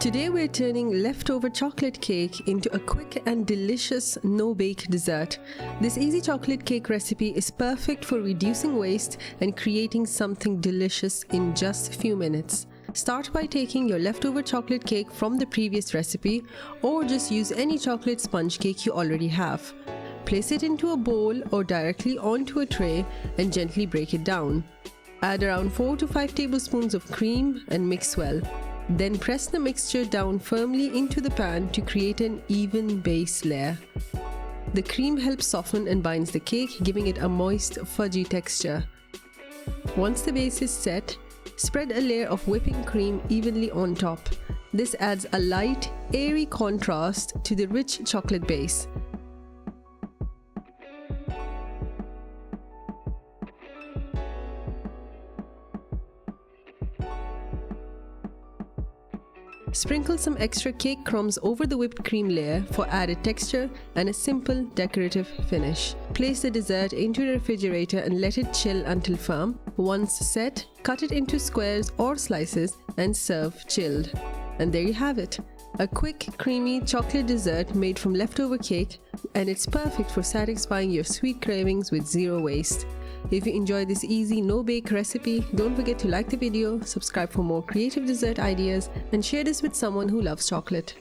Today we're turning leftover chocolate cake into a quick and delicious no-bake dessert. This easy chocolate cake recipe is perfect for reducing waste and creating something delicious in just a few minutes. Start by taking your leftover chocolate cake from the previous recipe, or just use any chocolate sponge cake you already have. Place it into a bowl or directly onto a tray and gently break it down. Add around 4 to 5 tablespoons of cream and mix well. Then press the mixture down firmly into the pan to create an even base layer. The cream helps soften and binds the cake, giving it a moist, fudgy texture. Once the base is set, spread a layer of whipping cream evenly on top. This adds a light, airy contrast to the rich chocolate base. Sprinkle some extra cake crumbs over the whipped cream layer for added texture and a simple decorative finish. Place the dessert into the refrigerator and let it chill until firm. Once set, cut it into squares or slices and serve chilled. And there you have it, a quick, creamy chocolate dessert made from leftover cake, and it's perfect for satisfying your sweet cravings with zero waste. If you enjoyed this easy no-bake recipe, don't forget to like the video, subscribe for more creative dessert ideas, and share this with someone who loves chocolate.